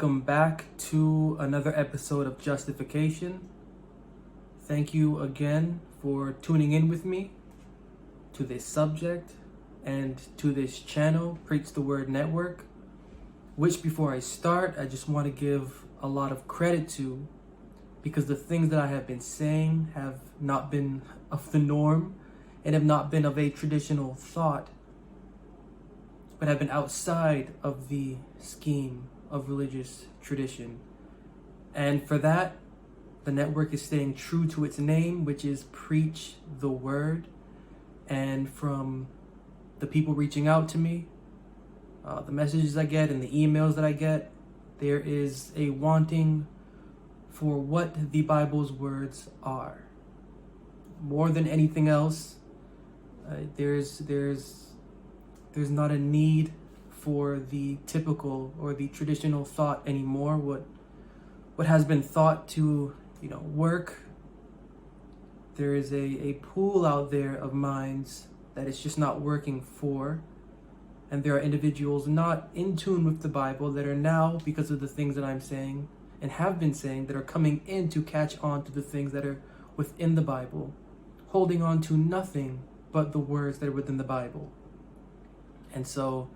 Welcome back to another episode of Justification. Thank you again for tuning in with me to this subject and to this channel, Preach the Word Network, which before I start, I just want to give a lot of credit to, because the things that I have been saying have not been of the norm and have not been of a traditional thought, but have been outside of the scheme of religious tradition. And for that, the network is staying true to its name, which is Preach the Word. And from the people reaching out to me, the messages I get and the emails that I get, there is a wanting for what the Bible's words are. More than anything else, there's not a need for the typical or the traditional thought anymore. What has been thought to, work, there is a pool out there of minds that it's just not working for. And there are individuals not in tune with the Bible that are now, because of the things that I'm saying and have been saying, that are coming in to catch on to the things that are within the Bible, holding on to nothing but the words that are within the Bible. And so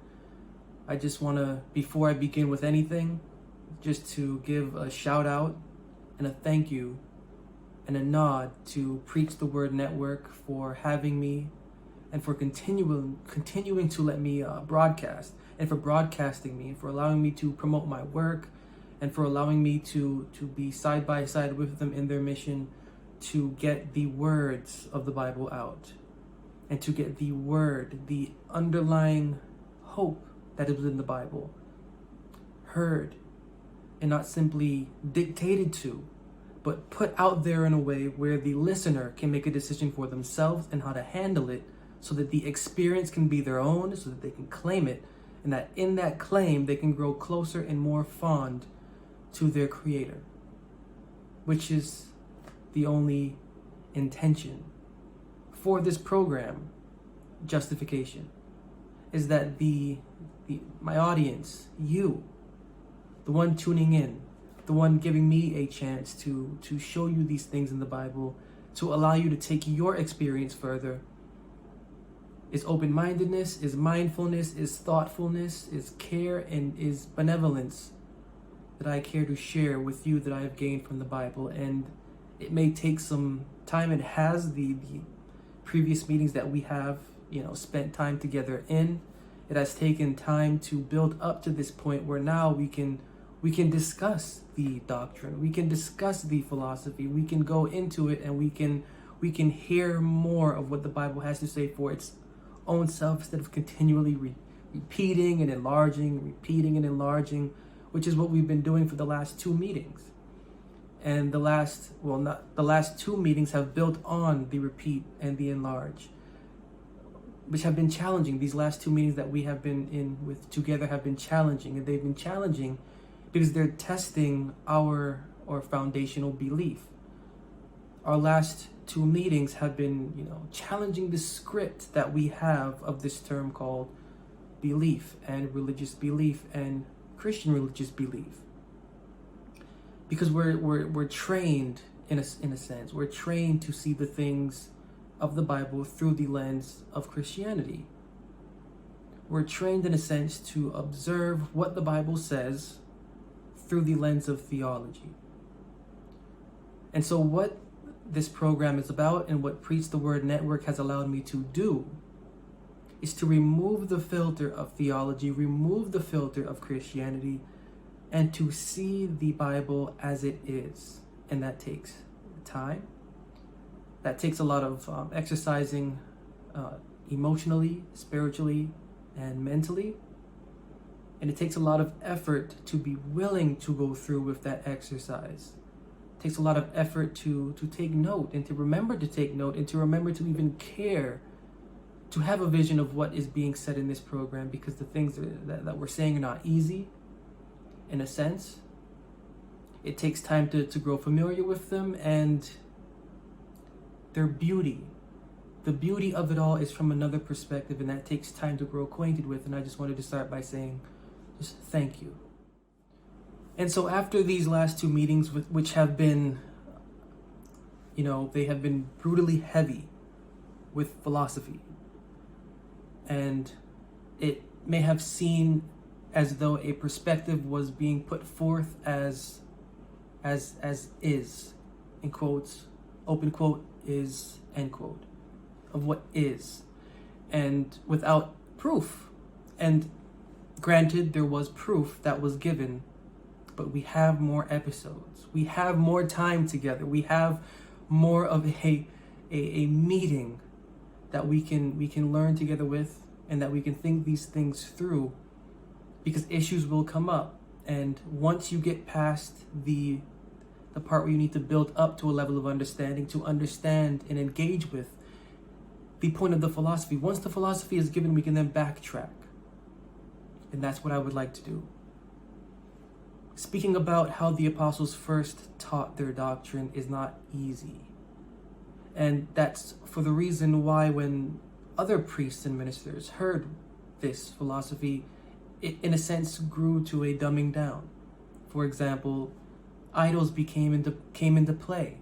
I just want to, before I begin with anything, just to give a shout out and a thank you and a nod to Preach the Word Network for having me and for continuing to let me broadcast, and for broadcasting me, and for allowing me to promote my work, and for allowing me to be side by side with them in their mission to get the words of the Bible out, and to get the word, the underlying hope that is within the Bible, heard and not simply dictated to, but put out there in a way where the listener can make a decision for themselves and how to handle it, so that the experience can be their own, so that they can claim it, and that in that claim they can grow closer and more fond to their Creator, which is the only intention for this program, Justification, is that my audience, you, the one tuning in, the one giving me a chance to show you these things in the Bible, to allow you to take your experience further, is open-mindedness, is mindfulness, is thoughtfulness, is care, and is benevolence that I care to share with you that I have gained from the Bible. And it may take some time, and has the previous meetings that we have, spent time together in. It has taken time to build up to this point where now we can discuss the doctrine, we can discuss the philosophy, we can go into it, and we can hear more of what the Bible has to say for its own self, instead of continually repeating and enlarging, which is what we've been doing for the last two meetings. And the last two meetings have built on the repeat and the enlarge, which have been challenging. These last two meetings that we have been in with together have been challenging, and they've been challenging because they're testing our foundational belief. Our last two meetings have been, challenging the script that we have of this term called belief, and religious belief, and Christian religious belief. Because we're trained in a sense. We're trained to see the things of the Bible through the lens of Christianity. We're trained in a sense to observe what the Bible says through the lens of theology. And so what this program is about, and what Preach the Word Network has allowed me to do, is to remove the filter of theology, remove the filter of Christianity, and to see the Bible as it is. And that takes time. That takes a lot of exercising emotionally, spiritually, and mentally. And it takes a lot of effort to be willing to go through with that exercise. It takes a lot of effort to take note, and to remember to take note, and to remember to even care, to have a vision of what is being said in this program, because the things that we're saying are not easy, in a sense. It takes time to grow familiar with them, and their beauty. The beauty of it all is from another perspective, and that takes time to grow acquainted with. And I just wanted to start by saying just thank you. And so after these last two meetings, which have been, they have been brutally heavy with philosophy, and it may have seemed as though a perspective was being put forth as is, in quotes, open quote, is, end quote, of what is, and without proof. And granted, there was proof that was given, but we have more episodes. We have more time together. We have more of a meeting that we can learn together with, and that we can think these things through, because issues will come up. And once you get past the part where you need to build up to a level of understanding, to understand and engage with the point of the philosophy, once the philosophy is given, we can then backtrack. And that's what I would like to do. Speaking about how the apostles first taught their doctrine is not easy. And that's for the reason why when other priests and ministers heard this philosophy, it in a sense grew to a dumbing down. For example, idols came into play.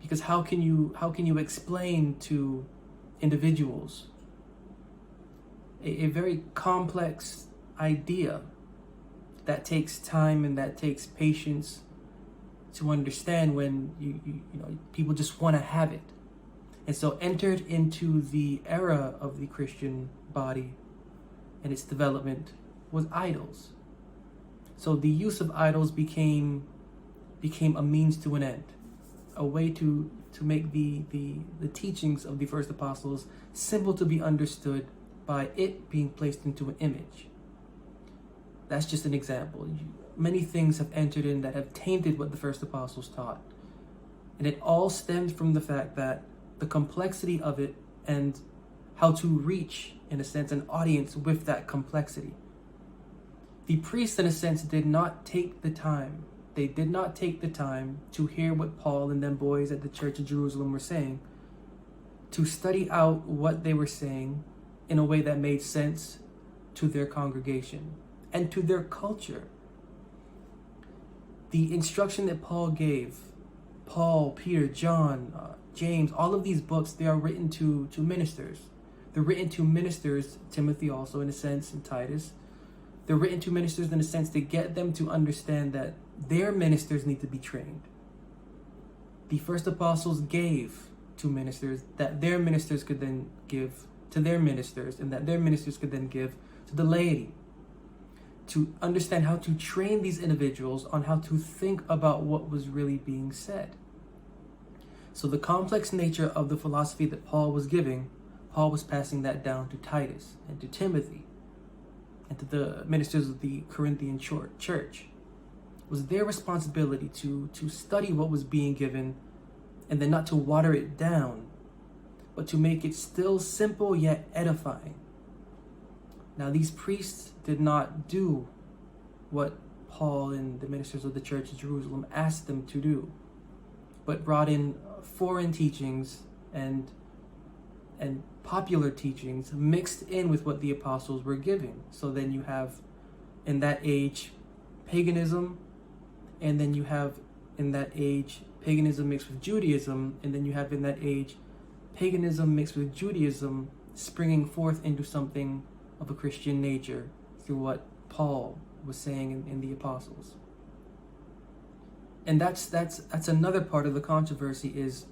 Because how can you explain to individuals a very complex idea that takes time and that takes patience to understand, when people just want to have it? And so entered into the era of the Christian body and its development was idols. So the use of idols became a means to an end, a way to make the teachings of the first apostles simple to be understood by it being placed into an image. That's just an example. Many things have entered in that have tainted what the first apostles taught. And it all stems from the fact that the complexity of it, and how to reach, in a sense, an audience with that complexity. The priests, in a sense, did not take the time. They did not take the time to hear what Paul and them boys at the Church of Jerusalem were saying, to study out what they were saying in a way that made sense to their congregation and to their culture. The instruction that Paul gave, Paul, Peter, John, James, all of these books, they are written to ministers. They're written to ministers, Timothy also in a sense, and Titus. They're written to ministers in a sense to get them to understand that their ministers need to be trained. The first apostles gave to ministers that their ministers could then give to their ministers, and that their ministers could then give to the laity. To understand how to train these individuals on how to think about what was really being said. So the complex nature of the philosophy that Paul was giving, Paul was passing that down to Titus and to Timothy and to the ministers of the Corinthian church. It was their responsibility to study what was being given, and then not to water it down, but to make it still simple yet edifying. Now, these priests did not do what Paul and the ministers of the Church of Jerusalem asked them to do, but brought in foreign teachings and popular teachings mixed in with what the apostles were giving. So then you have, in that age, paganism, and then you have, in that age, paganism mixed with Judaism, and then you have, in that age, paganism mixed with Judaism springing forth into something of a Christian nature through what Paul was saying in the apostles. And that's another part of the controversy. Is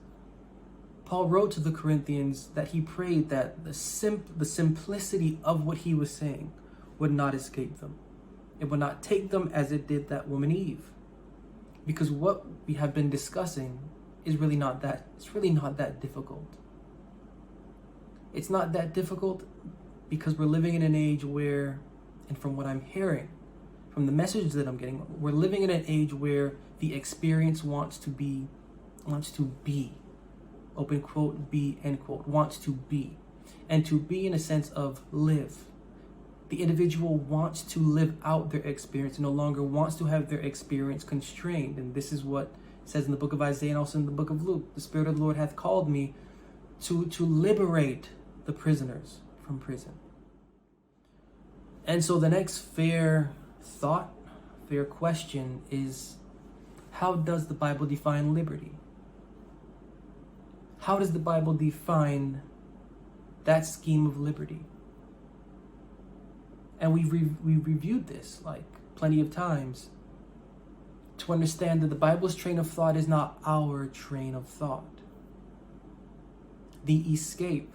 Paul wrote to the Corinthians that he prayed that the simplicity of what he was saying would not escape them. It would not take them as it did that woman Eve. Because what we have been discussing is really not that difficult. It's not that difficult because we're living in an age where, and from what I'm hearing, from the message that I'm getting, we're living in an age where the experience wants to be, open quote, be, end quote, wants to be. And to be in a sense of live. The individual wants to live out their experience, no longer wants to have their experience constrained. And this is what it says in the book of Isaiah and also in the book of Luke. The Spirit of the Lord hath called me to liberate the prisoners from prison. And so the next fair fair question is, how does the Bible define liberty? How does the Bible define that scheme of liberty? And we've reviewed this like plenty of times to understand that the Bible's train of thought is not our train of thought. The escape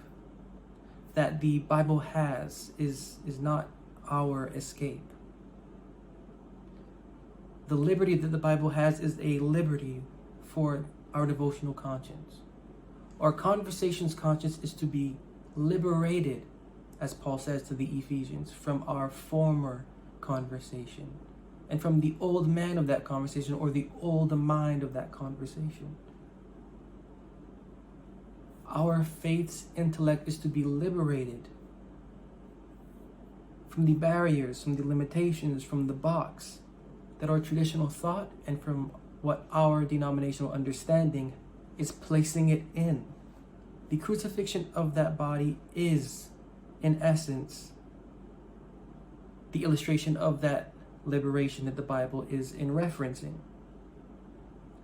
that the Bible has is not our escape. The liberty that the Bible has is a liberty for our devotional conscience. Our conversation's conscience is to be liberated, as Paul says to the Ephesians, from our former conversation and from the old man of that conversation, or the old mind of that conversation. Our faith's intellect is to be liberated from the barriers, from the limitations, from the box that our traditional thought and from what our denominational understanding is placing it in. The crucifixion of that body is, in essence, the illustration of that liberation that the Bible is in referencing.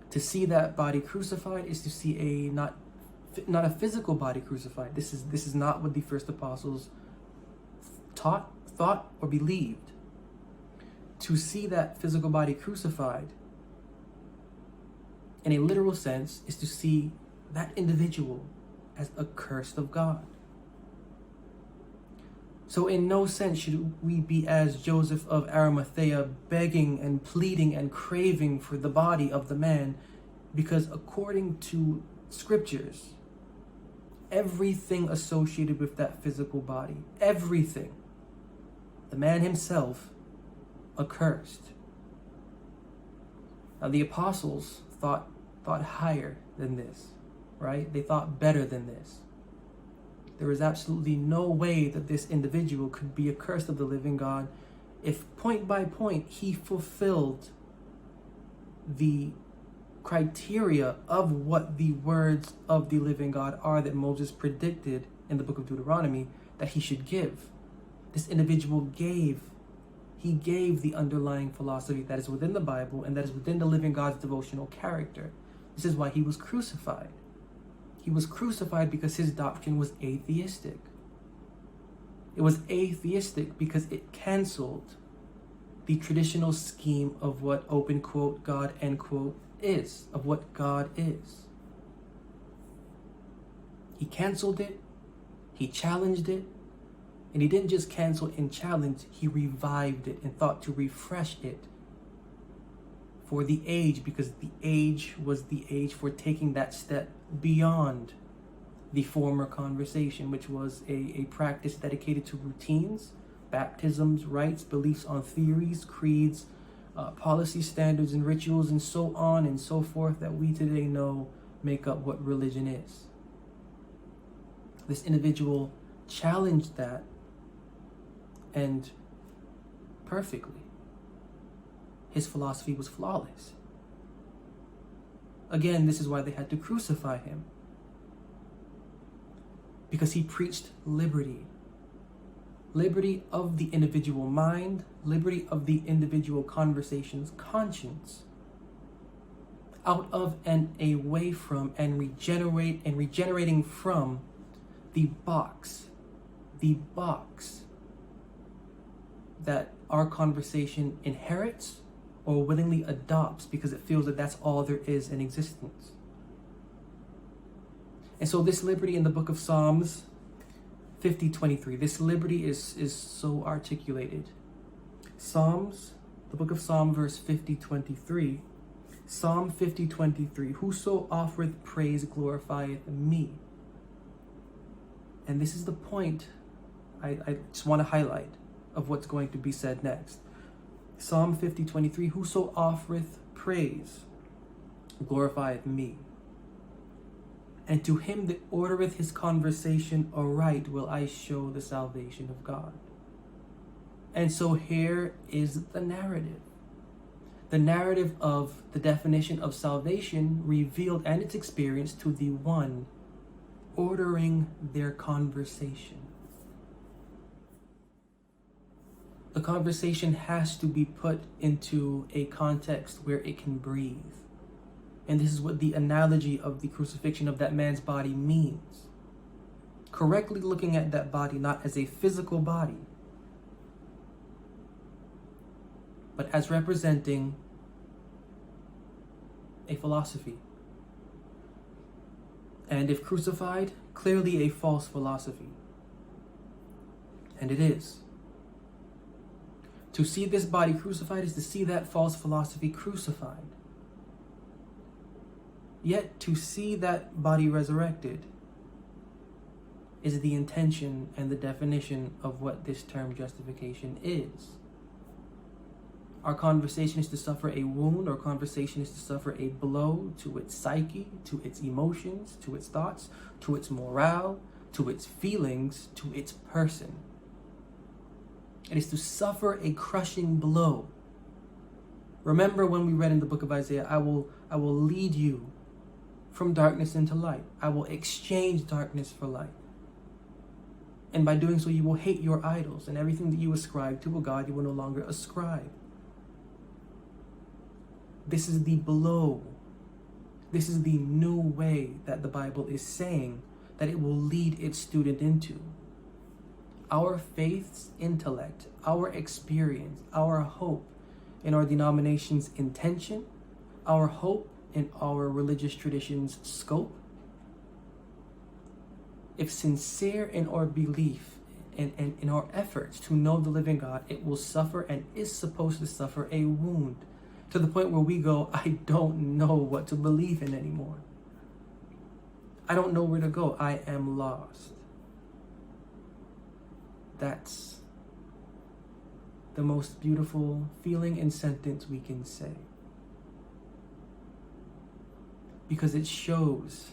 To see that body crucified is to see not a physical body crucified. This is not what the first apostles thought, or believed. To see that physical body crucified, in a literal sense, is to see that individual as accursed of God. So in no sense should we be as Joseph of Arimathea, begging and pleading and craving for the body of the man, because according to scriptures, everything associated with that physical body, everything, the man himself, accursed. Now the apostles thought higher than this, right? They thought better than this. There is absolutely no way that this individual could be accursed of the living God if point by point he fulfilled the criteria of what the words of the living God are that Moses predicted in the book of Deuteronomy that he should give. This individual gave the underlying philosophy that is within the Bible and that is within the living God's devotional character. This is why he was crucified. He was crucified because his doctrine was atheistic. It was atheistic because it canceled the traditional scheme of what, open quote, God, end quote, is, of what God is. He canceled it, he challenged it, and he didn't just cancel and challenge, he revived it and thought to refresh it for the age, because the age was the age for taking that step beyond the former conversation, which was a practice dedicated to routines, baptisms, rites, beliefs on theories, creeds, policy standards and rituals, and so on and so forth that we today know make up what religion is. This individual challenged that, and perfectly. His philosophy was flawless. Again, this is why they had to crucify him. Because he preached liberty. Liberty of the individual mind, liberty of the individual conversation's conscience. Out of and away from and regenerating from the box that our conversation inherits or willingly adopts because it feels that that's all there is in existence. And so this liberty in the book of Psalms 50:23, this liberty is so articulated. The book of Psalm, verse 50:23, Psalm 50:23, whoso offereth praise glorifieth me. And this is the point I just want to highlight of what's going to be said next. Psalm 50:23, whoso offereth praise glorifieth me. And to him that ordereth his conversation aright will I show the salvation of God. And so here is the narrative. The narrative of the definition of salvation revealed and its experience to the one ordering their conversation. The conversation has to be put into a context where it can breathe. And this is what the analogy of the crucifixion of that man's body means. Correctly looking at that body not as a physical body, but as representing a philosophy. And if crucified, clearly a false philosophy. And it is. To see this body crucified is to see that false philosophy crucified. Yet to see that body resurrected is the intention and the definition of what this term justification is. Our conversation is to suffer a wound, our conversation is to suffer a blow to its psyche, to its emotions, to its thoughts, to its morale, to its feelings, to its person. It is to suffer a crushing blow. Remember when we read in the book of Isaiah, I will lead you from darkness into light. I will exchange darkness for light. And by doing so, you will hate your idols, and everything that you ascribe to a God, you will no longer ascribe. This is the blow. This is the new way that the Bible is saying that it will lead its student into. Our faith's intellect, our experience, our hope in our denomination's intention, our hope in our religious tradition's scope, if sincere in our belief and in our efforts to know the living God, it will suffer and is supposed to suffer a wound to the point where we go, I don't know what to believe in anymore. I don't know where to go. I am lost. That's the most beautiful feeling and sentence we can say. Because it shows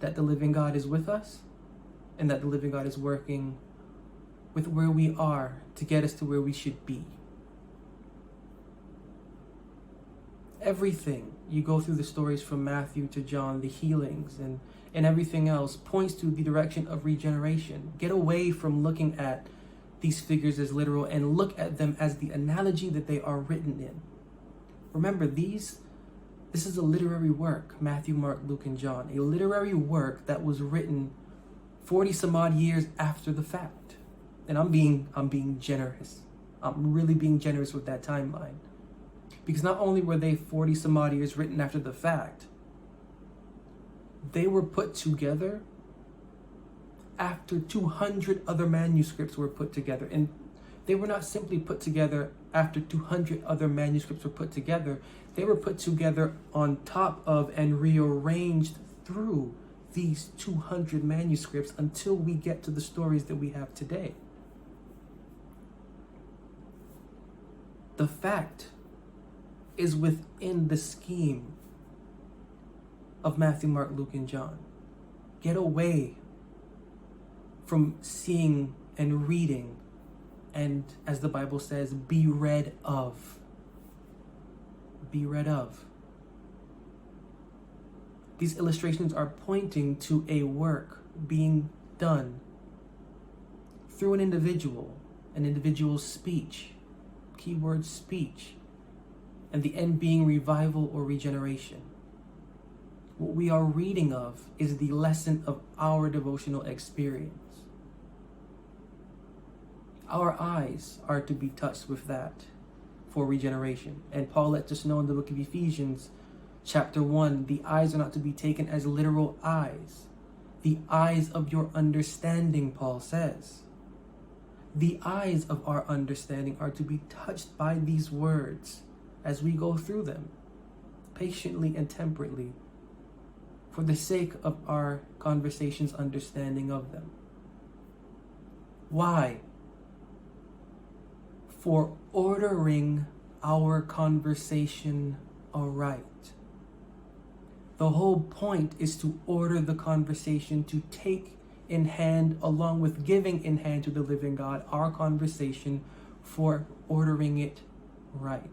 that the living God is with us and that the living God is working with where we are to get us to where we should be. Everything, you go through the stories from Matthew to John, the healings and everything else points to the direction of regeneration. Get away from looking at these figures as literal and look at them as the analogy that they are written in. Remember, this is a literary work, Matthew, Mark, Luke, and John. A literary work that was written 40 some odd years after the fact. And I'm being generous. I'm really being generous with that timeline. Because not only were they 40 some odd years written after the fact, they were put together after 200 other manuscripts were put together. And they were not simply put together after 200 other manuscripts were put together. They were put together on top of and rearranged through these 200 manuscripts until we get to the stories that we have today. The fact is within the scheme of Matthew, Mark, Luke, and John. Get away from seeing and reading and, as the Bible says, be read of. Be read of. These illustrations are pointing to a work being done through an individual's speech, keyword speech, and the end being revival or regeneration. What we are reading of is the lesson of our devotional experience. Our eyes are to be touched with that for regeneration. And Paul lets us know in the book of Ephesians, chapter 1, the eyes are not to be taken as literal eyes. The eyes of your understanding, Paul says. The eyes of our understanding are to be touched by these words as we go through them, patiently and temperately, for the sake of our conversation's understanding of them. Why? For ordering our conversation aright. The whole point is to order the conversation, to take in hand, along with giving in hand to the living God, our conversation for ordering it right.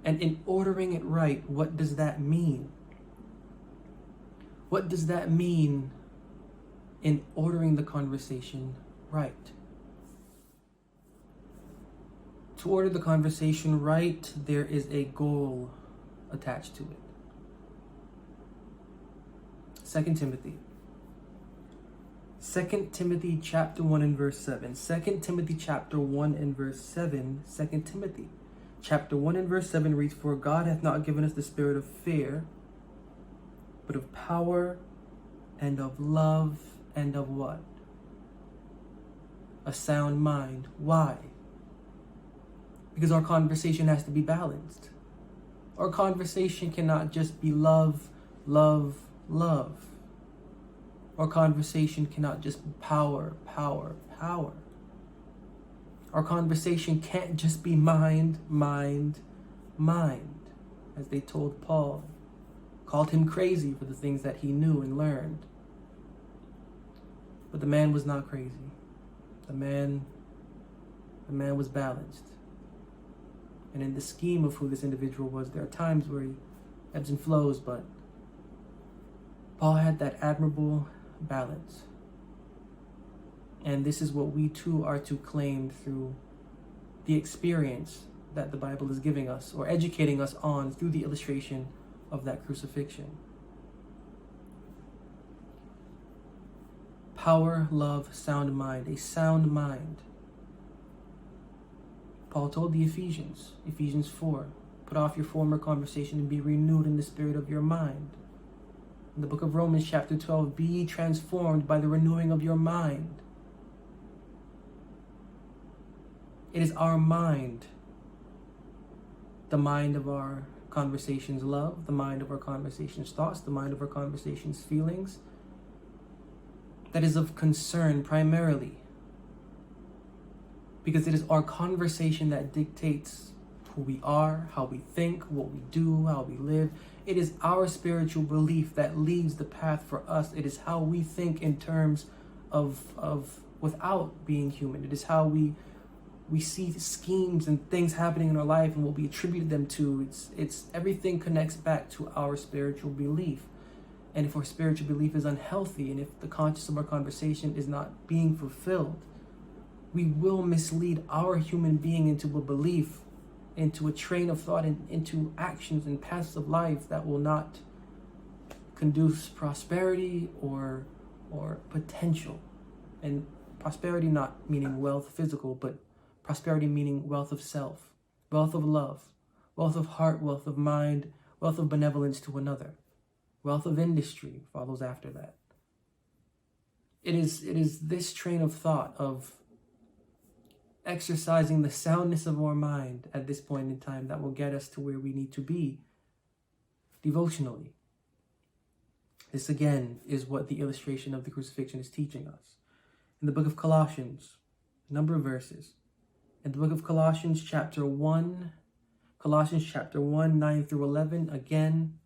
And in ordering it right, what does that mean? What does that mean in ordering the conversation right? To order the conversation right, there is a goal attached to it. 2 Timothy. 2 Timothy chapter 1 and verse 7. 2 Timothy chapter 1 and verse 7. 2 Timothy chapter 1 and verse 7 reads, "For God hath not given us the spirit of fear, but of power and of love and of" what? "A sound mind." Why? Because our conversation has to be balanced. Our conversation cannot just be love, love, love. Our conversation cannot just be power, power, power. Our conversation can't just be mind, mind, mind. As they told Paul, called him crazy for the things that he knew and learned. But the man was not crazy. The man was balanced. And in the scheme of who this individual was, there are times where he ebbs and flows, but Paul had that admirable balance. And this is what we too are to claim through the experience that the Bible is giving us, or educating us on through the illustration of that crucifixion. Power, love, sound mind. A sound mind. Paul told the Ephesians, Ephesians 4, "Put off your former conversation and be renewed in the spirit of your mind." In the book of Romans chapter 12, "Be ye transformed by the renewing of your mind." It is our mind, the mind of our conversations love, the mind of our conversations thoughts, the mind of our conversations feelings, that is of concern primarily. Because it is our conversation that dictates who we are, how we think, what we do, how we live. It is our spiritual belief that leads the path for us. It is how we think in terms of without being human. It is how we see schemes and things happening in our life and what we attribute them to. It's everything connects back to our spiritual belief. And if our spiritual belief is unhealthy, and if the conscience of our conversation is not being fulfilled, we will mislead our human being into a belief, into a train of thought, and into actions and paths of life that will not conduce prosperity or potential. And prosperity not meaning wealth physical, but prosperity meaning wealth of self, wealth of love, wealth of heart, wealth of mind, wealth of benevolence to another, wealth of industry follows after that. It is this train of thought of exercising the soundness of our mind at this point in time that will get us to where we need to be devotionally. This again is what the illustration of the crucifixion is teaching us. In the book of Colossians, a number of verses. In the book of Colossians chapter 1, 9 through 11, again,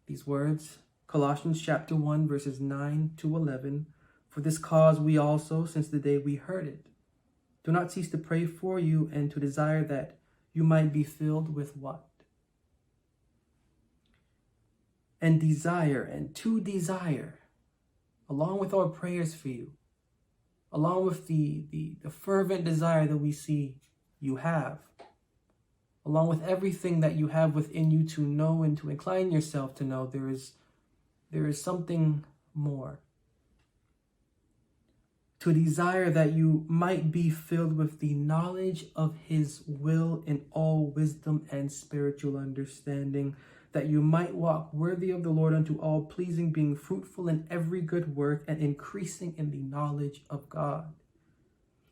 these words, Colossians chapter 1, verses 9 to 11, "For this cause we also, since the day we heard it, do not cease to pray for you and to desire that you might be filled with" what? And to desire, along with our prayers for you, along with the fervent desire that we see you have, along with everything that you have within you to know and to incline yourself to know, there is something more. To desire that you might be filled with the knowledge of his will in all wisdom and spiritual understanding, that you might walk worthy of the Lord unto all pleasing, being fruitful in every good work and increasing in the knowledge of God,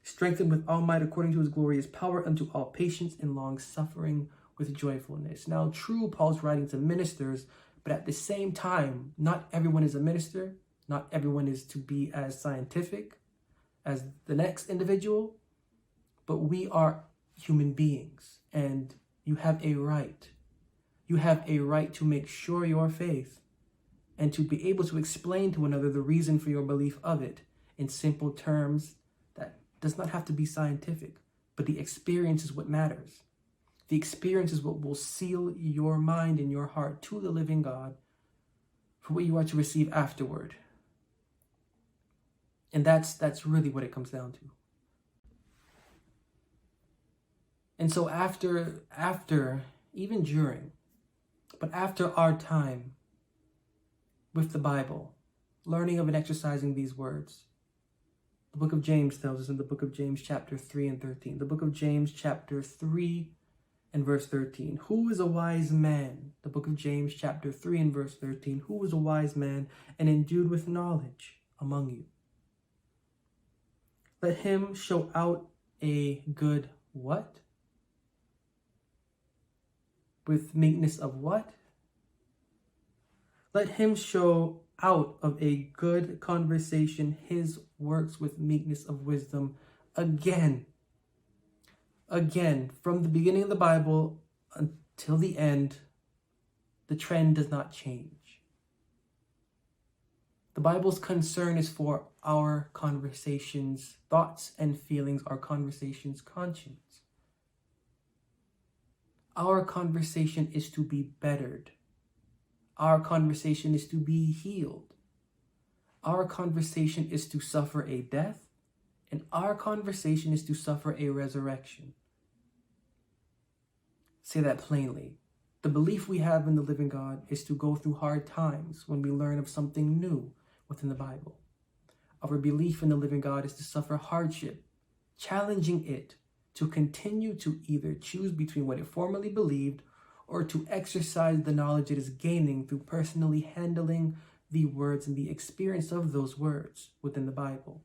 strengthened with all might according to his glorious power unto all patience and long suffering with joyfulness. Now, true, Paul's writing to ministers, but at the same time, not everyone is a minister. Not everyone is to be as scientific as the next individual, but we are human beings, and you have a right. You have a right to make sure your faith and to be able to explain to another the reason for your belief of it in simple terms that does not have to be scientific, but the experience is what matters. The experience is what will seal your mind and your heart to the living God for what you are to receive afterward. And that's really what it comes down to. And so after, even during, but after our time with the Bible, learning of and exercising these words, the book of James tells us in the book of James chapter 3 and 13, the book of James chapter 3 and verse 13, who is a wise man? The book of James chapter 3 and verse 13, who is a wise man and endued with knowledge among you? Let him show out a good what? With meekness of what? Let him show out of a good conversation his works with meekness of wisdom. Again, from the beginning of the Bible until the end, the trend does not change. The Bible's concern is for our conversations, thoughts and feelings, our conversations, conscience. Our conversation is to be bettered. Our conversation is to be healed. Our conversation is to suffer a death, and our conversation is to suffer a resurrection. Say that plainly. The belief we have in the living God is to go through hard times when we learn of something new within the Bible. Our belief in the living God is to suffer hardship, challenging it to continue to either choose between what it formerly believed or to exercise the knowledge it is gaining through personally handling the words and the experience of those words within the Bible.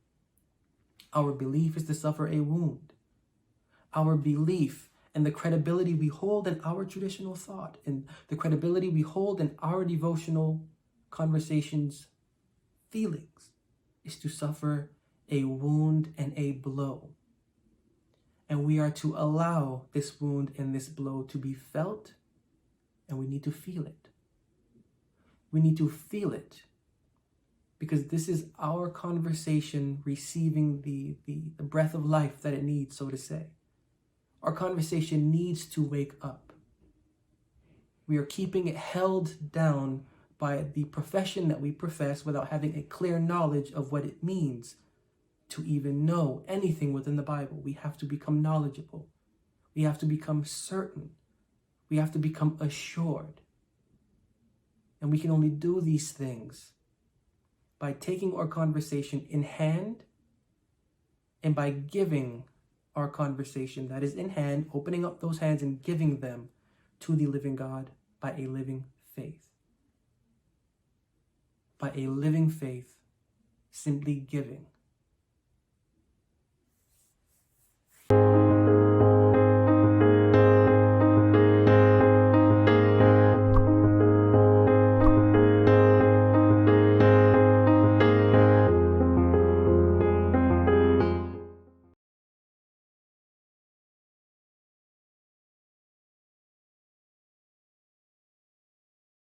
Our belief is to suffer a wound. Our belief and the credibility we hold in our traditional thought and the credibility we hold in our devotional conversations, feelings, is to suffer a wound and a blow. And we are to allow this wound and this blow to be felt, and we need to feel it. We need to feel it because this is our conversation receiving the breath of life that it needs, so to say. Our conversation needs to wake up. We are keeping it held down by the profession that we profess without having a clear knowledge of what it means to even know anything within the Bible. We have to become knowledgeable. We have to become certain. We have to become assured. And we can only do these things by taking our conversation in hand and by giving our conversation that is in hand, opening up those hands and giving them to the living God by a living faith. By a living faith, simply giving.